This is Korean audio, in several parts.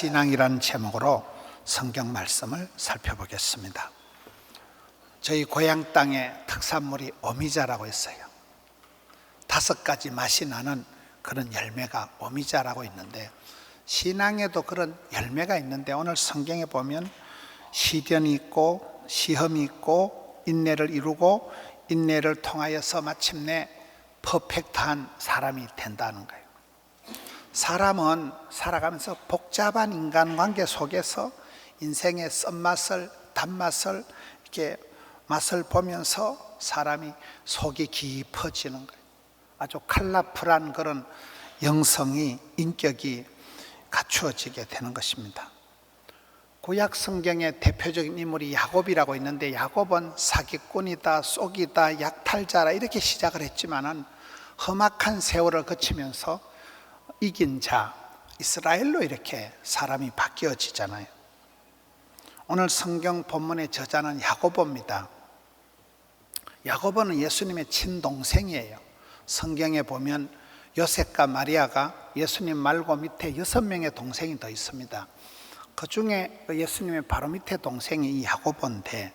신앙이라는 제목으로 성경 말씀을 살펴보겠습니다. 저희 고향 땅에 특산물이 오미자라고 있어요. 5가지 맛이 나는 그런 열매가 오미자라고 있는데, 신앙에도 그런 열매가 있는데, 오늘 성경에 보면 시련이 있고 시험이 있고 인내를 이루고 인내를 통하여서 마침내 퍼펙트한 사람이 된다는 거예요. 사람은 살아가면서 복잡한 인간관계 속에서 인생의 쓴맛을 단맛을 이렇게 맛을 보면서 사람이 속이 깊어지는 거예요. 아주 컬러풀한 그런 영성이, 인격이 갖추어지게 되는 것입니다. 구약 성경의 대표적인 인물이 야곱이라고 있는데, 야곱은 사기꾼이다, 쏘기다, 약탈자라 이렇게 시작을 했지만은 험악한 세월을 거치면서 이긴 자, 이스라엘로 이렇게 사람이 바뀌어지잖아요. 오늘 성경 본문의 저자는 야고보입니다. 야고보는 예수님의 친동생이에요. 성경에 보면 요셉과 마리아가 예수님 말고 밑에 6명의 동생이 더 있습니다. 그 중에 예수님의 바로 밑에 동생이 이 야고보인데,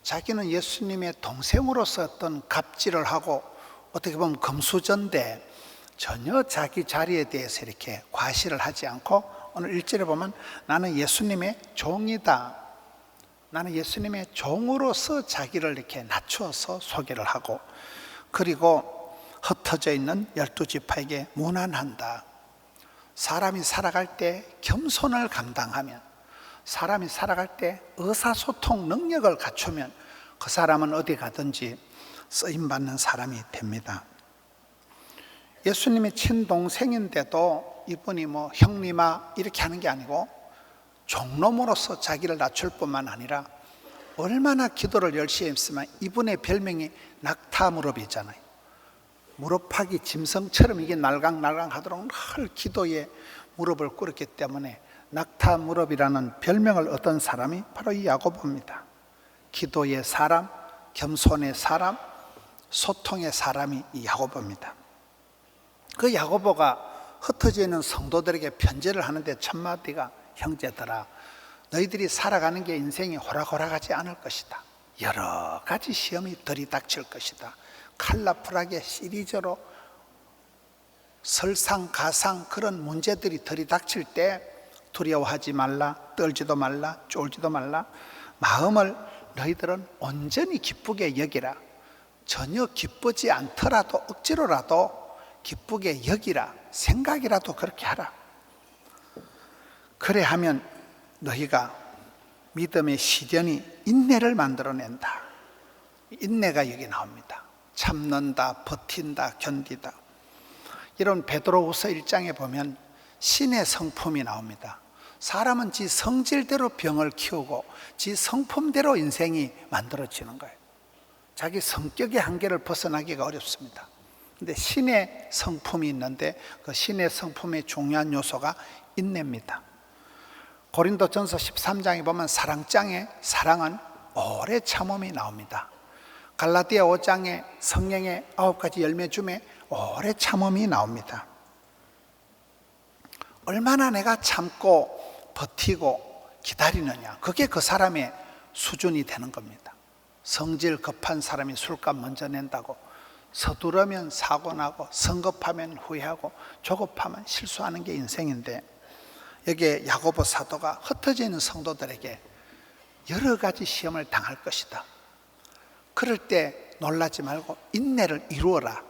자기는 예수님의 동생으로서 어떤 갑질을 하고 어떻게 보면 금수저인데 전혀 자기 자리에 대해서 이렇게 과시를 하지 않고, 오늘 1절에 보면 나는 예수님의 종이다, 나는 예수님의 종으로서 자기를 이렇게 낮추어서 소개를 하고, 그리고 흩어져 있는 12지파에게 문안한다. 사람이 살아갈 때 겸손을 감당하면, 사람이 살아갈 때 의사소통 능력을 갖추면 그 사람은 어디 가든지 쓰임받는 사람이 됩니다. 예수님의 친동생인데도 이분이 뭐 형님아 이렇게 하는 게 아니고 종놈으로서 자기를 낮출 뿐만 아니라 얼마나 기도를 열심히 했으면, 이분의 별명이 낙타무릎이잖아요. 무릎팍이 짐승처럼 이게 날강날강 하도록 늘 기도에 무릎을 꿇었기 때문에 낙타무릎이라는 별명을 얻은 사람이 바로 이 야고보입니다. 기도의 사람, 겸손의 사람, 소통의 사람이 이 야고보입니다. 그 야고보가 흩어져 있는 성도들에게 편지를 하는데 첫 마디가, 형제들아, 너희들이 살아가는 게 인생이 호락호락하지 않을 것이다. 여러 가지 시험이 들이닥칠 것이다. 컬러풀하게 시리즈로 설상가상 그런 문제들이 들이닥칠 때 두려워하지 말라, 떨지도 말라, 쫄지도 말라. 마음을 너희들은 온전히 기쁘게 여기라. 전혀 기쁘지 않더라도 억지로라도 기쁘게 여기라. 생각이라도 그렇게 하라. 그래 하면 너희가 믿음의 시련이 인내를 만들어낸다. 인내가 여기 나옵니다. 참는다, 버틴다, 견디다. 이런 베드로후서 1장에 보면 신의 성품이 나옵니다. 사람은 지 성질대로 병을 키우고 지 성품대로 인생이 만들어지는 거예요. 자기 성격의 한계를 벗어나기가 어렵습니다. 근데 신의 성품이 있는데, 그 신의 성품의 중요한 요소가 인내입니다. 고린도전서 13장에 보면 사랑장에 사랑은 오래 참음이 나옵니다. 갈라디아 5장에 성령의 9가지 열매 중에 오래 참음이 나옵니다. 얼마나 내가 참고 버티고 기다리느냐, 그게 그 사람의 수준이 되는 겁니다. 성질 급한 사람이 술값 먼저 낸다고, 서두르면 사고나고, 성급하면 후회하고, 조급하면 실수하는 게 인생인데, 여기에 야고보 사도가 흩어져 있는 성도들에게 여러 가지 시험을 당할 것이다. 그럴 때 놀라지 말고 인내를 이루어라.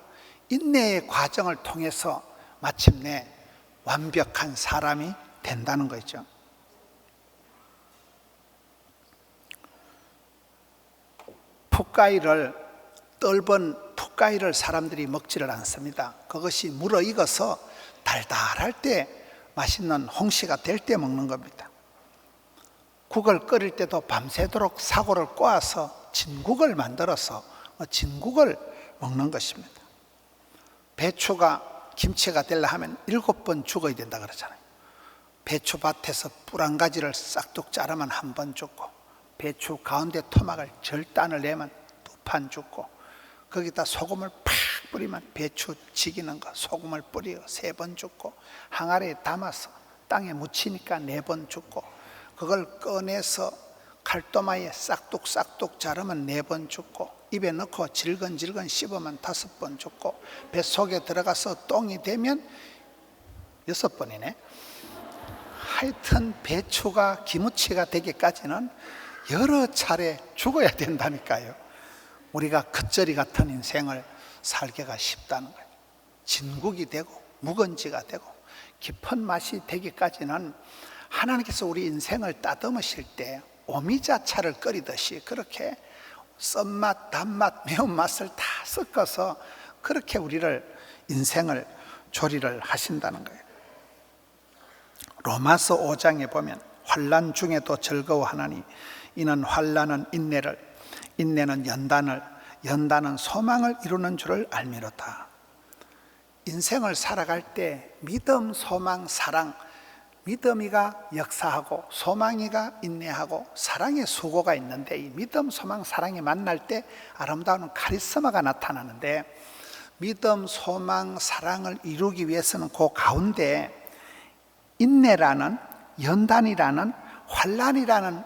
인내의 과정을 통해서 마침내 완벽한 사람이 된다는 거죠. 풋가위를, 떫은 풋가위를 사람들이 먹지를 않습니다. 그것이 물어익어서 달달할 때, 맛있는 홍시가 될 때 먹는 겁니다. 국을 끓일 때도 밤새도록 사고를 꼬아서 진국을 만들어서 진국을 먹는 것입니다. 배추가 김치가 되려 하면 7번 죽어야 된다 그러잖아요. 배추밭에서 뿔 한 가지를 싹둑 자르면 1번 죽고, 배추 가운데 토막을 절단을 내면 2판 죽고, 거기다 소금을 팍 뿌리면 배추 지기는 거 소금을 뿌려 3번 죽고, 항아리에 담아서 땅에 묻히니까 4번 죽고, 그걸 꺼내서 칼도마에 싹둑싹둑 자르면 4번 죽고, 입에 넣고 질근질근 씹으면 5번 죽고, 뱃속에 들어가서 똥이 되면 6번이네. 하여튼 배추가 기무치가 되기까지는 여러 차례 죽어야 된다니까요. 우리가 겉절이 같은 인생을 살기가 쉽다는 거예요. 진국이 되고 묵은지가 되고 깊은 맛이 되기까지는 하나님께서 우리 인생을 따듬으실 때 오미자차를 끓이듯이 그렇게 썬맛, 단맛, 매운맛을 다 섞어서 그렇게 우리를 인생을 조리를 하신다는 거예요. 로마서 5장에 보면 환난 중에도 즐거워하나니 이는 환난은 인내를, 인내는 연단을, 연단은 소망을 이루는 줄을 알미로다. 인생을 살아갈 때 믿음, 소망, 사랑, 믿음이가 역사하고 소망이가 인내하고 사랑의 수고가 있는데, 이 믿음, 소망, 사랑이 만날 때 아름다운 카리스마가 나타나는데, 믿음, 소망, 사랑을 이루기 위해서는 그 가운데 인내라는, 연단이라는, 환난이라는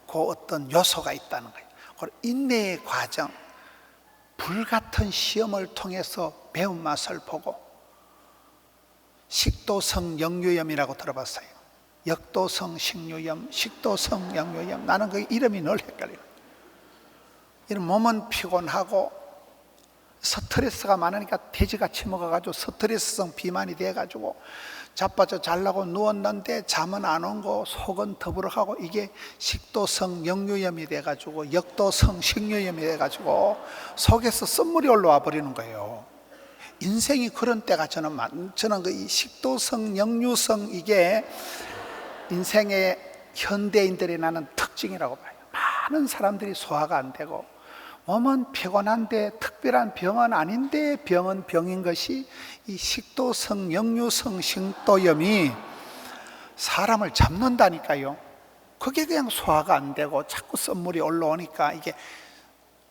그 어떤 요소가 있다는 거예요. 그 인내의 과정, 불같은 시험을 통해서 매운맛을 보고, 식도성 역류염이라고 들어봤어요. 역도성 식류염, 식도성 역류염. 나는 그 이름이 늘 헷갈려요. 이런 몸은 피곤하고 스트레스가 많으니까 돼지같이 먹어가지고 스트레스성 비만이 돼가지고 자빠져 자려고 누웠는데 잠은 안 온 거, 속은 더부룩하고, 이게 식도성 역류염이 돼가지고 역도성 식류염이 돼가지고 속에서 쓴물이 올라와 버리는 거예요. 인생이 그런 때가 저는 그 식도성 역류성, 이게 인생의 현대인들이 나는 특징이라고 봐요. 많은 사람들이 소화가 안 되고 몸은 피곤한데 특별한 병은 아닌데 병은 병인 것이 이 식도성 역류성 식도염이 사람을 잡는다니까요. 그게 그냥 소화가 안 되고 자꾸 썬물이 올라오니까 이게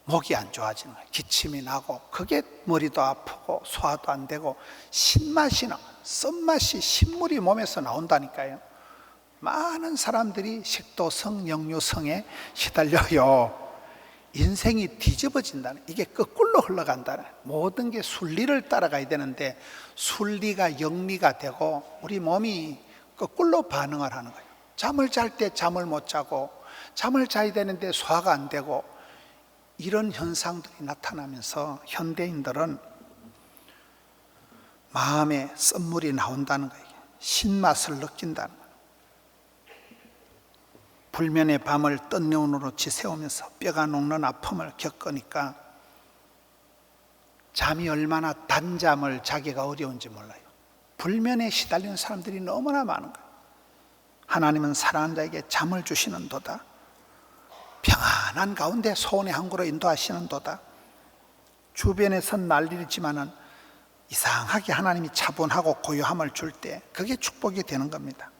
목이 안 좋아지는 거예요. 기침이 나고, 그게 머리도 아프고 소화도 안 되고 신맛이 나, 썬맛이, 신물이 몸에서 나온다니까요. 많은 사람들이 식도성 역류성에 시달려요. 인생이 뒤집어진다는, 이게 거꾸로 흘러간다는, 모든 게 순리를 따라가야 되는데 순리가 역리가 되고 우리 몸이 거꾸로 반응을 하는 거예요. 잠을 잘 때 잠을 못 자고, 잠을 자야 되는데 소화가 안 되고, 이런 현상들이 나타나면서 현대인들은 마음에 썬물이 나온다는 거예요. 신맛을 느낀다는 거예요. 불면의 밤을 뜬 눈으로 지새우면서 뼈가 녹는 아픔을 겪으니까 잠이 얼마나 단잠을 자기가 어려운지 몰라요. 불면에 시달리는 사람들이 너무나 많은 거예요. 하나님은 사랑하는 자에게 잠을 주시는도다. 평안한 가운데 소원의 항구로 인도하시는도다. 주변에선 난리지만은 이상하게 하나님이 차분하고 고요함을 줄 때 그게 축복이 되는 겁니다.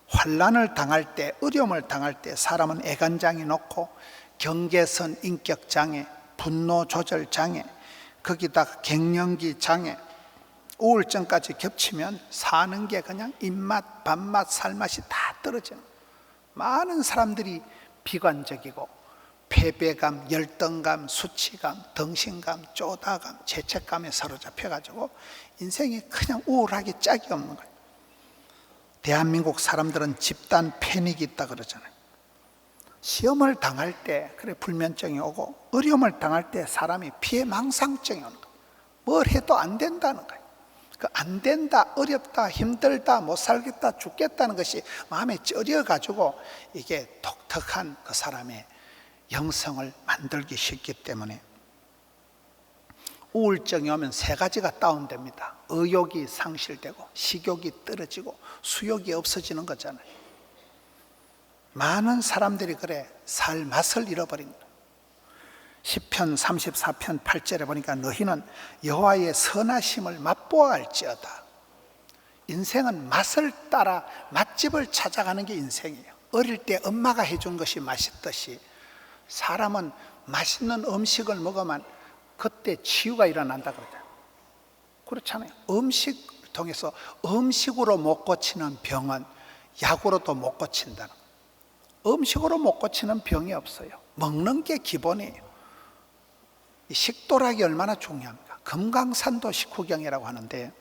환난을 당할 때, 어려움을 당할 때 사람은 애간장이 높고 경계선 인격 장애, 분노 조절 장애, 거기다가 갱년기 장애, 우울증까지 겹치면 사는 게 그냥 입맛, 밥맛, 살맛이 다 떨어지는, 많은 사람들이 비관적이고 패배감, 열등감, 수치감, 덩신감, 쪼다감, 죄책감에 사로잡혀가지고 인생이 그냥 우울하게 짝이 없는 거예요. 대한민국 사람들은 집단 패닉이 있다 그러잖아요. 시험을 당할 때 그래 불면증이 오고, 어려움을 당할 때 사람이 피해망상증이 오는 거예요. 뭘 해도 안 된다는 거예요. 그 안 된다, 어렵다, 힘들다, 못 살겠다, 죽겠다는 것이 마음에 쩌려가지고 이게 독특한 그 사람의 영성을 만들기 쉽기 때문에 우울증이 오면 3가지가 다운됩니다. 의욕이 상실되고 식욕이 떨어지고 수욕이 없어지는 거잖아요. 많은 사람들이 그래 살 맛을 잃어버린 거예요. 시편 34편 8절에 보니까 너희는 여호와의 선하심을 맛보아 알지어다. 인생은 맛을 따라 맛집을 찾아가는 게 인생이에요. 어릴 때 엄마가 해준 것이 맛있듯이 사람은 맛있는 음식을 먹으면 그때 치유가 일어난다 그러잖아요. 그렇잖아요. 음식 통해서 음식으로 못 고치는 병은 약으로도 못 고친다는 거예요. 음식으로 못 고치는 병이 없어요. 먹는 게 기본이에요. 이 식도락이 얼마나 중요합니까? 금강산도 식후경이라고 하는데,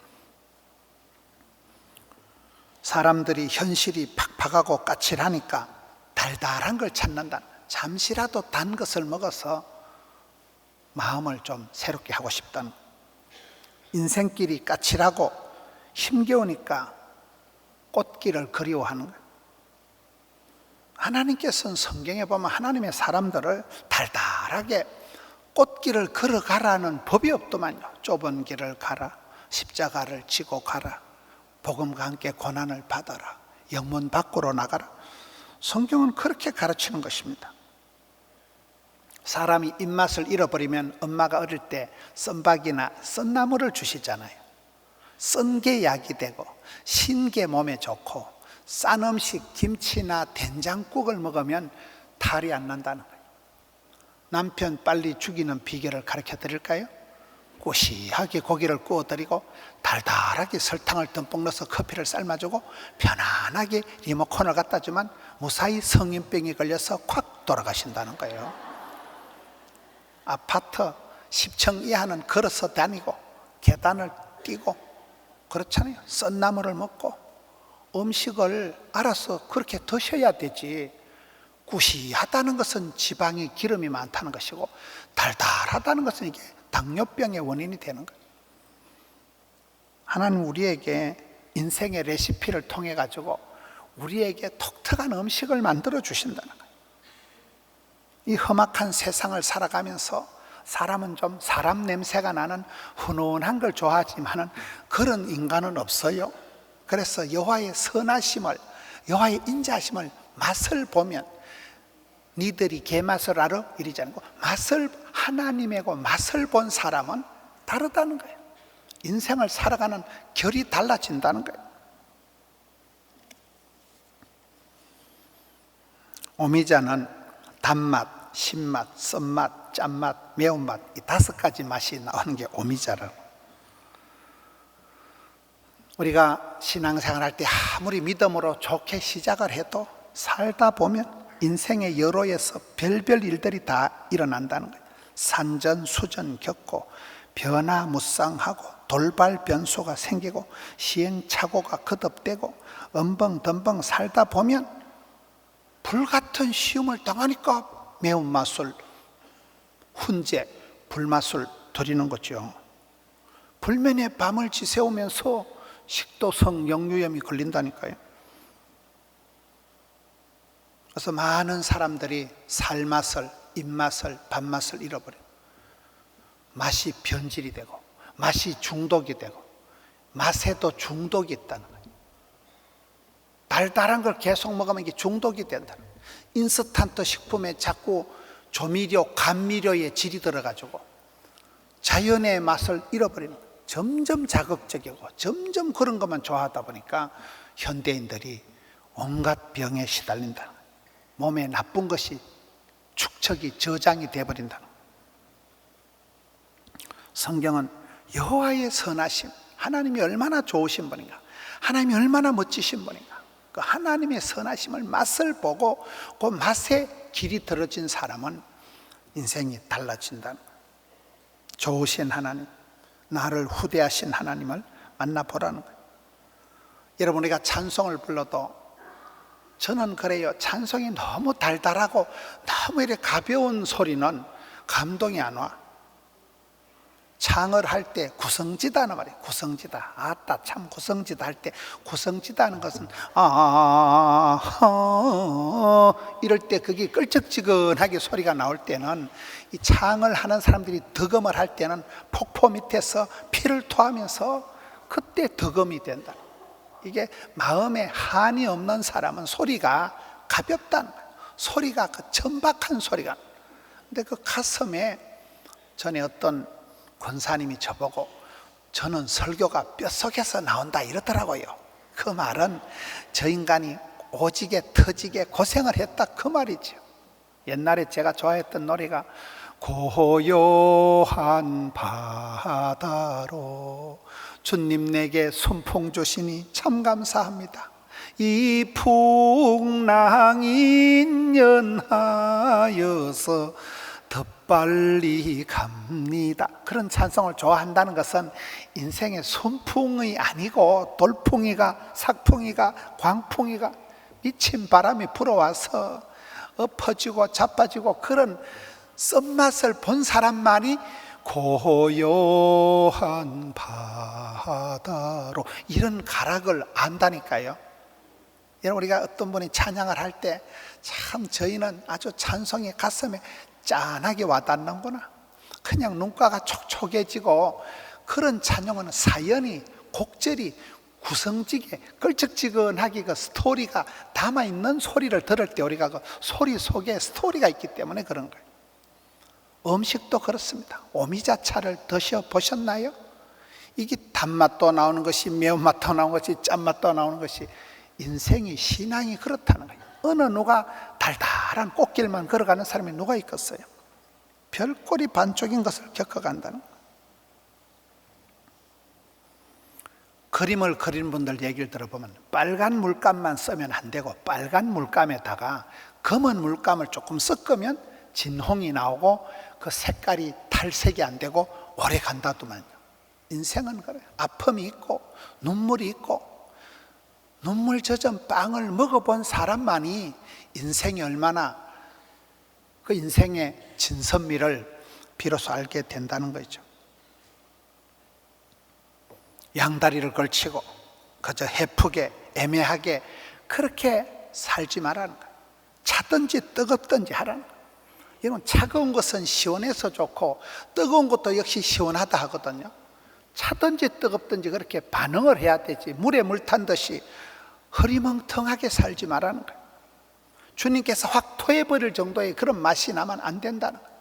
사람들이 현실이 팍팍하고 까칠하니까 달달한 걸 찾는다. 잠시라도 단 것을 먹어서 마음을 좀 새롭게 하고 싶다는 거예요. 인생길이 까칠하고 힘겨우니까 꽃길을 그리워하는 거예요. 하나님께서는 성경에 보면 하나님의 사람들을 달달하게 꽃길을 걸어가라는 법이 없더만요. 좁은 길을 가라, 십자가를 지고 가라, 복음과 함께 고난을 받아라, 영문 밖으로 나가라. 성경은 그렇게 가르치는 것입니다. 사람이 입맛을 잃어버리면 엄마가 어릴 때 썬박이나 썬나물을 주시잖아요. 썬 게 약이 되고 신 게 몸에 좋고 싼 음식 김치나 된장국을 먹으면 탈이 안 난다는 거예요. 남편 빨리 죽이는 비결을 가르쳐 드릴까요? 고시하게 고기를 구워 드리고 달달하게 설탕을 듬뿍 넣어서 커피를 삶아주고 편안하게 리모컨을 갖다 주면 무사히 성인병이 걸려서 콱 돌아가신다는 거예요. 아파트 10층 이하는 걸어서 다니고 계단을 뛰고 그렇잖아요. 썬나물을 먹고 음식을 알아서 그렇게 드셔야 되지. 구시하다는 것은 지방이 기름이 많다는 것이고 달달하다는 것은 이게 당뇨병의 원인이 되는 거예요. 하나님 우리에게 인생의 레시피를 통해 가지고 우리에게 독특한 음식을 만들어 주신다는 거예요. 이 험악한 세상을 살아가면서 사람은 좀 사람 냄새가 나는 훈훈한 걸 좋아하지만은 그런 인간은 없어요. 그래서 여호와의 선하심을, 여호와의 인자하심을 맛을 보면 니들이 개맛을 알아? 이러지 않고 맛을, 하나님이고 맛을 본 사람은 다르다는 거예요. 인생을 살아가는 결이 달라진다는 거예요. 오미자는 단맛, 신맛, 쓴맛, 짠맛, 매운맛 이 5가지 맛이 나오는 게 오미자라고. 우리가 신앙생활할 때 아무리 믿음으로 좋게 시작을 해도 살다 보면 인생의 여로에서 별별 일들이 다 일어난다는 거예요. 산전수전 겪고 변화무쌍하고 돌발 변수가 생기고 시행착오가 거듭되고 엄벙덤벙 살다 보면 불같은 시험을 당하니까 매운맛을, 훈제, 불맛을 들이는 거죠. 불면에 밤을 지새우면서 식도성 역류염이 걸린다니까요. 그래서 많은 사람들이 살맛을, 입맛을, 밥맛을 잃어버려요. 맛이 변질이 되고 맛이 중독이 되고 맛에도 중독이 있다는 거예요. 달달한 걸 계속 먹으면 이게 중독이 된다는 거예요. 인스턴트 식품에 자꾸 조미료, 감미료의 질이 들어가지고 자연의 맛을 잃어버리는 거예요. 점점 자극적이고 점점 그런 것만 좋아하다 보니까 현대인들이 온갖 병에 시달린다는 거예요. 몸에 나쁜 것이 축적이 저장이 되어버린다는 거예요. 성경은 여호와의 선하심, 하나님이 얼마나 좋으신 분인가, 하나님이 얼마나 멋지신 분인가, 그 하나님의 선하심을 맛을 보고 그 맛에 길이 들어진 사람은 인생이 달라진다는 거예요. 좋으신 하나님, 나를 후대하신 하나님을 만나보라는 거예요. 여러분, 우리가 찬송을 불러도 저는 그래요. 찬송이 너무 달달하고 너무 이렇게 가벼운 소리는 감동이 안 와. 창을 할 때 구성지다는 말이에요. 구성지다. 아따 참 구성지다 할 때, 구성지다 하는 것은 이럴 때 그게 끌적지근하게 소리가 나올 때는, 이 창을 하는 사람들이 득음을 할 때는 폭포 밑에서 피를 토하면서 그때 득음이 된다. 이게 마음에 한이 없는 사람은 소리가 가볍다는 거예요. 소리가 그 천박한 소리가. 근데 그 가슴에, 전에 어떤 권사님이 저보고 저는 설교가 뼛속에서 나온다 이러더라고요. 그 말은 저 인간이 오지게 터지게 고생을 했다 그 말이죠. 옛날에 제가 좋아했던 노래가 고요한 바다로 주님 내게 순풍 주시니 참 감사합니다. 이 풍랑이 인연하여서 더 빨리 갑니다. 그런 찬송을 좋아한다는 것은 인생의 순풍이 아니고 돌풍이가 삭풍이가 광풍이가 미친 바람이 불어와서 엎어지고 자빠지고 그런 쓴맛을 본 사람만이 고요한 바다로 이런 가락을 안다니까요. 여러분, 우리가 어떤 분이 찬양을 할 때 참 저희는 아주 찬송이 가슴에 짠하게 와닿는구나, 그냥 눈가가 촉촉해지고 그런 찬양은 사연이 곡절이 구성지게 끌적지근하게 그 스토리가 담아있는 소리를 들을 때 우리가 그 소리 속에 스토리가 있기 때문에 그런 거예요. 음식도 그렇습니다. 오미자차를 드셔보셨나요? 이게 단맛도 나오는 것이, 매운맛도 나오는 것이, 짠맛도 나오는 것이, 인생이 신앙이 그렇다는 거예요. 어느 누가 달달한 꽃길만 걸어가는 사람이 누가 있겠어요? 별꼴이 반쪽인 것을 겪어간다는 거예요. 그림을 그리는 분들 얘기를 들어보면 빨간 물감만 쓰면 안 되고 빨간 물감에다가 검은 물감을 조금 섞으면 진홍이 나오고 그 색깔이 탈색이 안 되고 오래 간다더만요. 인생은 그래요. 아픔이 있고 눈물이 있고 눈물 젖은 빵을 먹어본 사람만이 인생이 얼마나 그 인생의 진선미를 비로소 알게 된다는 거죠. 양다리를 걸치고 그저 해프게 애매하게 그렇게 살지 말라는 거예요. 차든지 뜨겁든지 하라는 거예요. 여러분, 차가운 것은 시원해서 좋고 뜨거운 것도 역시 시원하다 하거든요. 차든지 뜨겁든지 그렇게 반응을 해야 되지, 물에 물 탄 듯이 흐리멍텅하게 살지 말라는 거예요. 주님께서 확 토해버릴 정도의 그런 맛이 나면 안 된다는 거예요.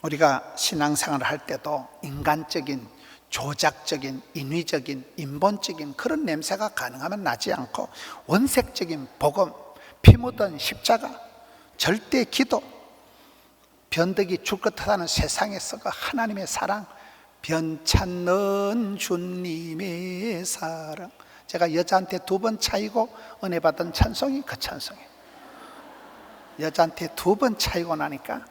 우리가 신앙생활을 할 때도 인간적인, 조작적인, 인위적인, 인본적인 그런 냄새가 가능하면 나지 않고 원색적인 복음, 피 묻은 십자가, 절대 기도, 변덕이 줄 것 같다는 세상에서 그 하나님의 사랑, 변찮는 주님의 사랑. 제가 여자한테 2번 차이고 은혜 받은 찬송이 그 찬송이에요. 여자한테 2번 차이고 나니까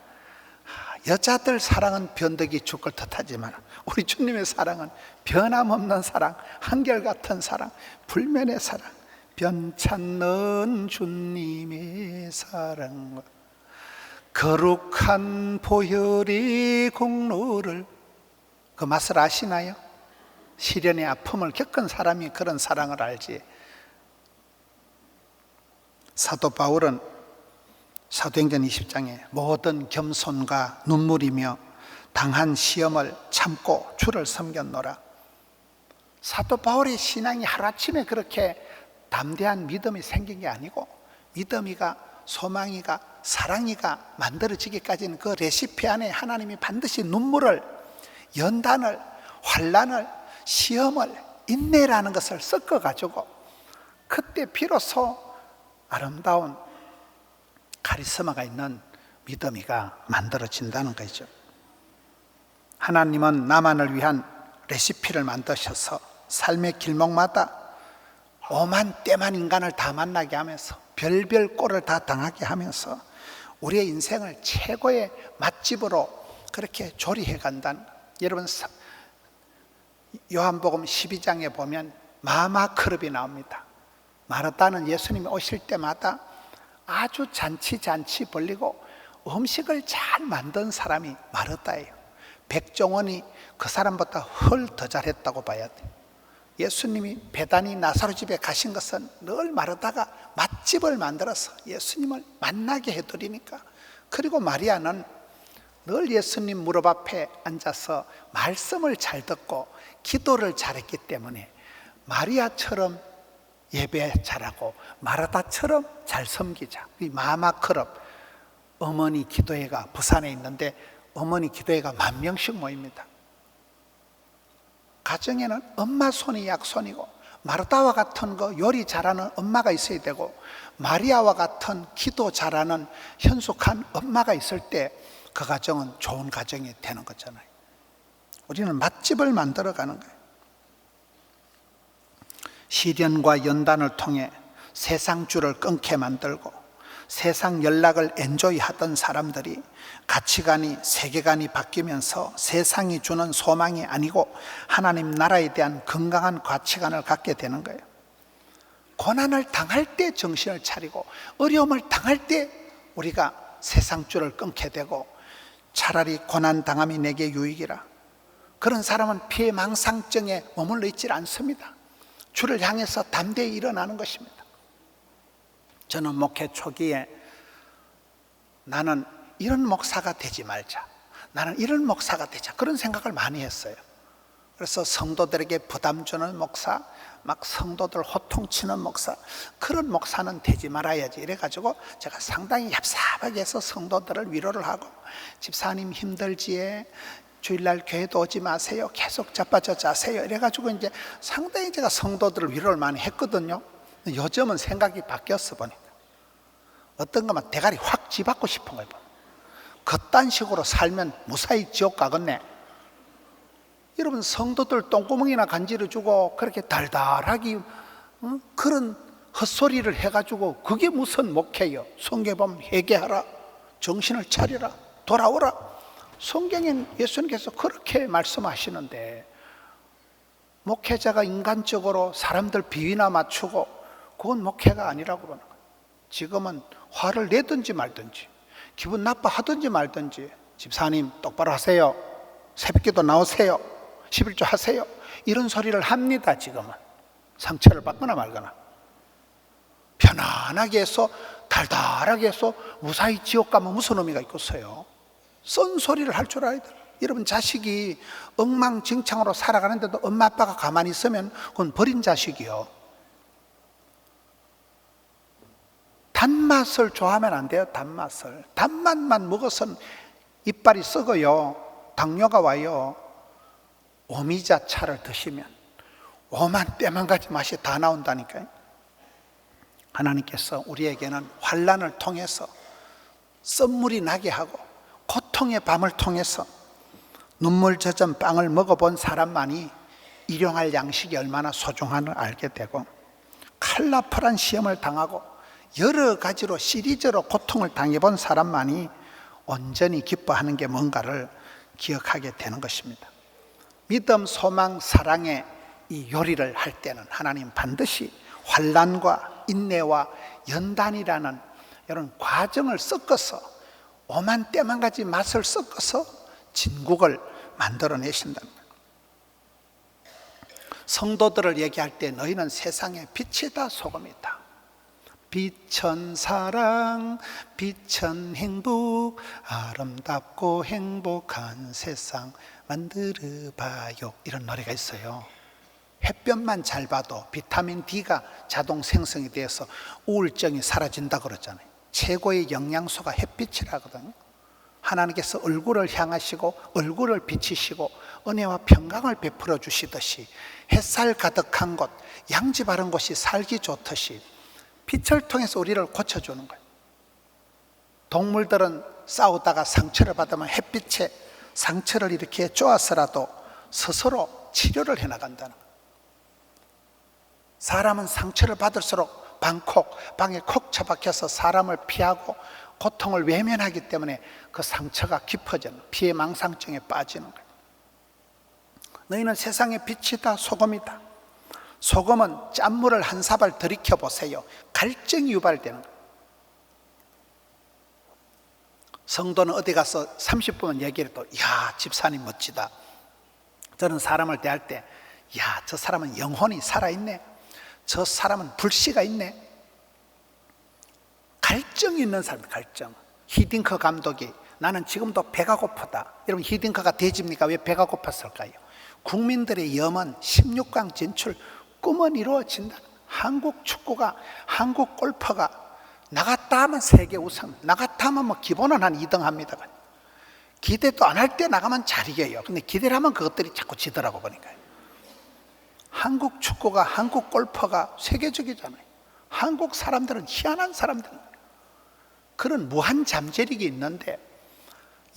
여자들 사랑은 변덕이 죽을 듯하지만 우리 주님의 사랑은 변함없는 사랑, 한결같은 사랑, 불면의 사랑, 변찮는 주님의 사랑. 거룩한 보혈의 공로를, 그 맛을 아시나요? 시련의 아픔을 겪은 사람이 그런 사랑을 알지. 사도 바울은 사도행전 20장에 모든 겸손과 눈물이며 당한 시험을 참고 주를 섬겼노라. 사도 바울의 신앙이 하루아침에 그렇게 담대한 믿음이 생긴 게 아니고 믿음이가, 소망이가, 사랑이가 만들어지기까지는 그 레시피 안에 하나님이 반드시 눈물을, 연단을, 환난을, 시험을, 인내라는 것을 섞어가지고 그때 비로소 아름다운 카리스마가 있는 믿음이가 만들어진다는 거죠. 하나님은 나만을 위한 레시피를 만드셔서 삶의 길목마다 오만 때만 인간을 다 만나게 하면서 별별 꼴을 다 당하게 하면서 우리의 인생을 최고의 맛집으로 그렇게 조리해 간다는 거예요. 여러분, 요한복음 12장에 보면 마마크럽이 나옵니다. 마르다는 예수님이 오실 때마다 아주 잔치 벌리고 음식을 잘 만든 사람이 마르다예요. 백종원이 그 사람보다 훨 더 잘했다고 봐야 돼요. 예수님이 베다니 나사로 집에 가신 것은 늘 마르다가 맛집을 만들어서 예수님을 만나게 해드리니까. 그리고 마리아는 늘 예수님 무릎 앞에 앉아서 말씀을 잘 듣고 기도를 잘했기 때문에 마리아처럼 예배 잘하고 마르다처럼 잘 섬기자. 이 마마크럽 어머니 기도회가 부산에 있는데 어머니 기도회가 10,000명씩 모입니다. 가정에는 엄마 손이 약손이고 마르다와 같은 거 요리 잘하는 엄마가 있어야 되고 마리아와 같은 기도 잘하는 현숙한 엄마가 있을 때 그 가정은 좋은 가정이 되는 거잖아요. 우리는 맛집을 만들어가는 거예요. 시련과 연단을 통해 세상줄을 끊게 만들고 세상 연락을 엔조이 하던 사람들이 가치관이, 세계관이 바뀌면서 세상이 주는 소망이 아니고 하나님 나라에 대한 건강한 가치관을 갖게 되는 거예요. 고난을 당할 때 정신을 차리고 어려움을 당할 때 우리가 세상줄을 끊게 되고 차라리 고난 당함이 내게 유익이라. 그런 사람은 피해망상증에 머물러 있질 않습니다. 주를 향해서 담대히 일어나는 것입니다. 저는 목회 초기에 나는 이런 목사가 되지 말자, 나는 이런 목사가 되자, 그런 생각을 많이 했어요. 그래서 성도들에게 부담 주는 목사, 막 성도들 호통치는 목사, 그런 목사는 되지 말아야지 이래가지고 제가 상당히 얍삽하게 해서 성도들을 위로를 하고, 집사님 힘들지에 주일날 교회도 오지 마세요, 계속 자빠져 자세요, 이래가지고 이제 상당히 제가 성도들을 위로를 많이 했거든요. 요즘은 생각이 바뀌었어 보니까 어떤 것만 대가리 확 집받고 싶은 거예요. 그딴 식으로 살면 무사히 지옥 가겠네. 여러분, 성도들 똥구멍이나 간지러주고 그렇게 달달하게 그런 헛소리를 해가지고 그게 무슨 목회요? 성경에 보면 회개하라, 정신을 차리라, 돌아오라. 성경엔 예수님께서 그렇게 말씀하시는데 목회자가 인간적으로 사람들 비위나 맞추고 그건 목회가 아니라고 보는 거예요. 지금은 화를 내든지 말든지 기분 나빠하든지 말든지 집사님 똑바로 하세요, 새벽기도 나오세요, 11조 하세요, 이런 소리를 합니다. 지금은 상처를 받거나 말거나 편안하게 해서 달달하게 해서 무사히 지옥 가면 무슨 의미가 있겠어요? 쓴소리를 할 줄 알아야 돼요. 여러분, 자식이 엉망진창으로 살아가는데도 엄마 아빠가 가만히 있으면 그건 버린 자식이요. 단맛을 좋아하면 안 돼요. 단맛만 먹어서는 이빨이 썩어요. 당뇨가 와요. 오미자 차를 드시면 오만 때만 가지 맛이 다 나온다니까요. 하나님께서 우리에게는 환난을 통해서 썸물이 나게 하고 고통의 밤을 통해서 눈물 젖은 빵을 먹어본 사람만이 일용할 양식이 얼마나 소중한을 알게 되고, 칼라풀한 시험을 당하고 여러 가지로 시리즈로 고통을 당해본 사람만이 온전히 기뻐하는 게 뭔가를 기억하게 되는 것입니다. 믿음, 소망, 사랑의 이 요리를 할 때는 하나님 반드시 환난과 인내와 연단이라는 이런 과정을 섞어서 오만 때만 가지 맛을 섞어서 진국을 만들어내신답니다. 성도들을 얘기할 때 너희는 세상의 빛이다, 소금이다. 빛은 사랑, 빛은 행복, 아름답고 행복한 세상 만들어봐요. 이런 노래가 있어요. 햇볕만 잘 봐도 비타민 D가 자동 생성이 되어서 우울증이 사라진다고 그러잖아요. 최고의 영양소가 햇빛이라거든요. 하나님께서 얼굴을 향하시고 얼굴을 비치시고 은혜와 평강을 베풀어 주시듯이 햇살 가득한 곳, 양지 바른 곳이 살기 좋듯이 빛을 통해서 우리를 고쳐주는 거예요. 동물들은 싸우다가 상처를 받으면 햇빛에 상처를 이렇게 쪼아서라도 스스로 치료를 해나간다는 거예요. 사람은 상처를 받을수록 방에 콕 처박혀서 사람을 피하고 고통을 외면하기 때문에 그 상처가 깊어지는 피해망상증에 빠지는 거예요. 너희는 세상의 빛이다, 소금이다. 소금은 짠물을 한 사발 들이켜 보세요. 갈증이 유발되는 거예요. 성도는 어디 가서 30분 얘기를 해도 야, 집사님 멋지다. 저는 사람을 대할 때 야, 저 사람은 영혼이 살아있네, 저 사람은 불씨가 있네. 갈증이 있는 사람, 갈증. 히딩크 감독이 나는 지금도 배가 고프다. 여러분, 히딩크가 돼지입니까? 왜 배가 고팠을까요? 국민들의 염원 16강 진출 꿈은 이루어진다. 한국 축구가, 한국 골퍼가 나갔다 하면 세계 우승, 나갔다 하면 뭐 기본은 한 2등 합니다. 기대도 안 할 때 나가면 잘 이겨요. 근데 기대를 하면 그것들이 자꾸 지더라고 보니까요. 한국 축구가, 한국 골퍼가 세계적이잖아요. 한국 사람들은 희한한 사람들입니다. 그런 무한 잠재력이 있는데,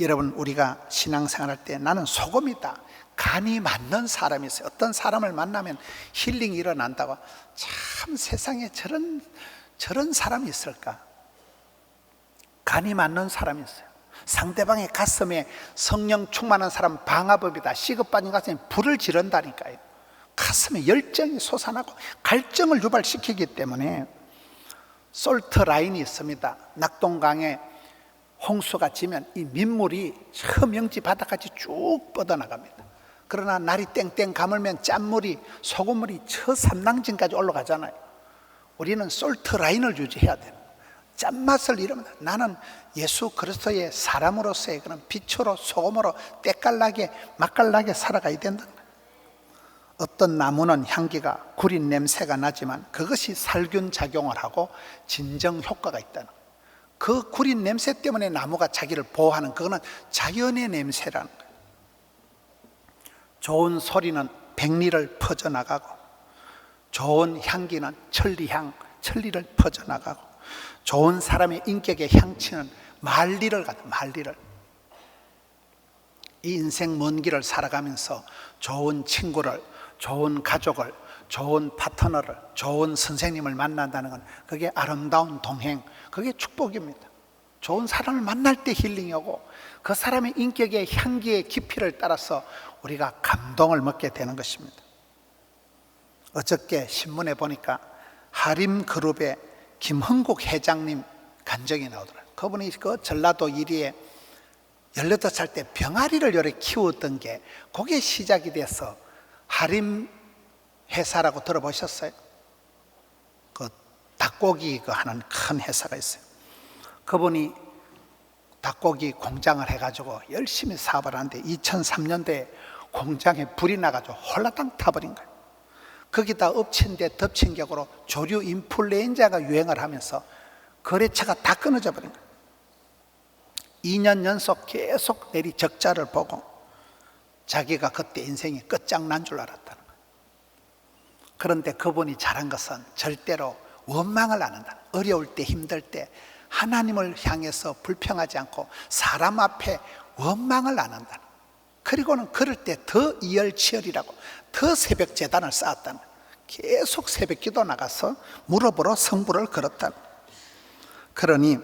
여러분, 우리가 신앙생활 할 때 나는 소금이다, 간이 맞는 사람이 있어요. 어떤 사람을 만나면 힐링이 일어난다고. 참 세상에 저런 사람이 있을까? 간이 맞는 사람이 있어요. 상대방의 가슴에 성령 충만한 사람 방화법이다. 시급빠진 가슴에 불을 지른다니까요. 가슴에 열정이 솟아나고 갈증을 유발시키기 때문에. 솔트 라인이 있습니다. 낙동강에 홍수가 지면 이 민물이 저 명지 바닥까지 쭉 뻗어나갑니다. 그러나 날이 땡땡 가물면 짠물이, 소금물이 저 삼랑진까지 올라가잖아요. 우리는 솔트 라인을 유지해야 돼요. 짠맛을 잃으면 나는 예수 그리스도의 사람으로서의 그런 빛으로 소금으로 때깔나게 맛깔나게 살아가야 된다. 어떤 나무는 향기가 구린 냄새가 나지만 그것이 살균 작용을 하고 진정 효과가 있다는 거예요. 그 구린 냄새 때문에 나무가 자기를 보호하는, 그거는 자연의 냄새라는 거예요. 좋은 소리는 백리를 퍼져나가고, 좋은 향기는 천리를 퍼져나가고, 좋은 사람의 인격의 향취는 만리를 가다. 만리를. 이 인생 먼 길을 살아가면서 좋은 친구를, 좋은 가족을, 좋은 파트너를, 좋은 선생님을 만난다는 건 그게 아름다운 동행, 그게 축복입니다. 좋은 사람을 만날 때 힐링이 오고 그 사람의 인격의 향기의 깊이를 따라서 우리가 감동을 먹게 되는 것입니다. 어저께 신문에 보니까 하림그룹의 김흥국 회장님 간증이 나오더라고요. 그분이 그 전라도 이리에 18살 때 병아리를 요래 키웠던 게 그게 시작이 돼서 하림 회사라고 들어보셨어요? 그 닭고기 하는 큰 회사가 있어요. 그분이 닭고기 공장을 해가지고 열심히 사업을 하는데 2003년도에 공장에 불이 나가지고 홀라당 타버린 거예요. 거기다 엎친 데 덮친 격으로 조류 인플루엔자가 유행을 하면서 거래처가 다 끊어져 버린 거예요. 2년 연속 계속 내리 적자를 보고 자기가 그때 인생이 끝장난 줄 알았다는 거예요. 그런데 그분이 잘한 것은 절대로 원망을 안 한다. 어려울 때, 힘들 때 하나님을 향해서 불평하지 않고 사람 앞에 원망을 안 한다. 그리고는 그럴 때 더 이열치열이라고 더 새벽 제단을 쌓았다는 거예요. 계속 새벽 기도 나가서 무릎으로 성부를 걸었다는 거예요. 그러니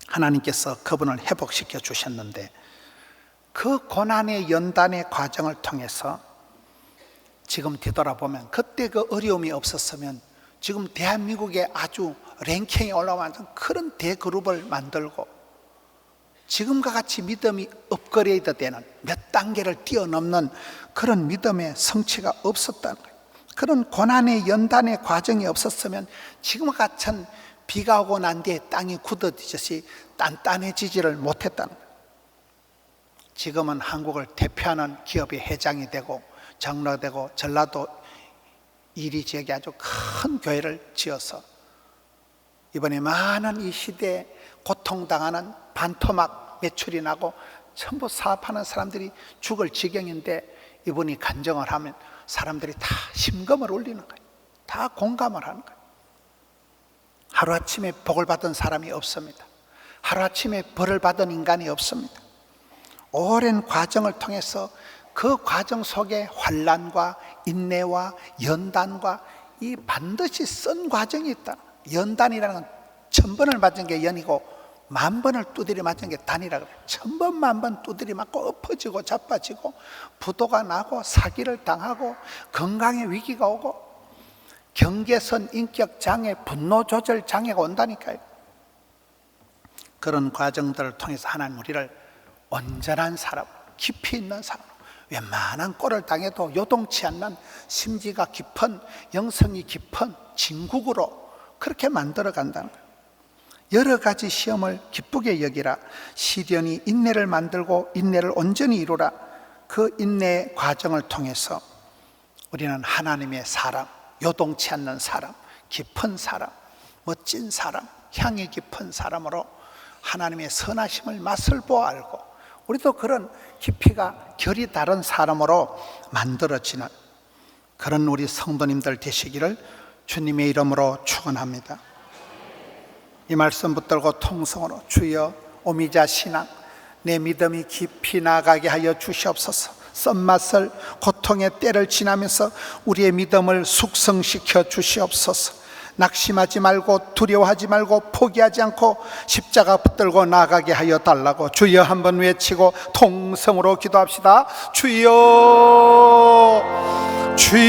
하나님께서 그분을 회복시켜 주셨는데 그 고난의 연단의 과정을 통해서 지금 뒤돌아보면 그때 그 어려움이 없었으면 지금 대한민국에 아주 랭킹이 올라가는 그런 대그룹을 만들고 지금과 같이 믿음이 업그레이드 되는 몇 단계를 뛰어넘는 그런 믿음의 성취가 없었다는 거예요. 그런 고난의 연단의 과정이 없었으면 지금과 같은 비가 오고 난 뒤에 땅이 굳어지듯이 단단해지지를 못했다는 거예요. 지금은 한국을 대표하는 기업의 회장이 되고 장로가 되고 전라도 이리 지역에 아주 큰 교회를 지어서 이번에 많은 이 시대에 고통당하는 반토막 매출이 나고 전부 사업하는 사람들이 죽을 지경인데 이분이 간증을 하면 사람들이 다 심금을 울리는 거예요. 다 공감을 하는 거예요. 하루아침에 복을 받은 사람이 없습니다. 하루아침에 벌을 받은 인간이 없습니다. 오랜 과정을 통해서 그 과정 속에 환난과 인내와 연단과 이 반드시 쓴 과정이 있다. 연단이라는 건 1000번을 맞은 게 연이고 10,000번을 두드려 맞은 게 단이라고 해요. 1000번 10,000번 두드려 맞고 엎어지고 자빠지고 부도가 나고 사기를 당하고 건강에 위기가 오고 경계선 인격 장애, 분노 조절 장애가 온다니까요. 그런 과정들을 통해서 하나님 우리를 온전한 사람, 깊이 있는 사람, 웬만한 꼴을 당해도 요동치 않는 심지가 깊은, 영성이 깊은 진국으로 그렇게 만들어 간다는 거예요. 여러 가지 시험을 기쁘게 여기라. 시련이 인내를 만들고 인내를 온전히 이루라. 그 인내의 과정을 통해서 우리는 하나님의 사람, 요동치 않는 사람, 깊은 사람, 멋진 사람, 향이 깊은 사람으로 하나님의 선하심을 맛을 보아 알고 우리도 그런 깊이가 결이 다른 사람으로 만들어지는 그런 우리 성도님들 되시기를 주님의 이름으로 축원합니다. 이 말씀 붙들고 통성으로 주여 오미자 신앙 내 믿음이 깊이 나가게 하여 주시옵소서. 쓴맛을, 고통의 때를 지나면서 우리의 믿음을 숙성시켜 주시옵소서. 낙심하지 말고 두려워하지 말고 포기하지 않고 십자가 붙들고 나가게 하여 달라고 주여 한번 외치고 통성으로 기도합시다. 주여, 주여.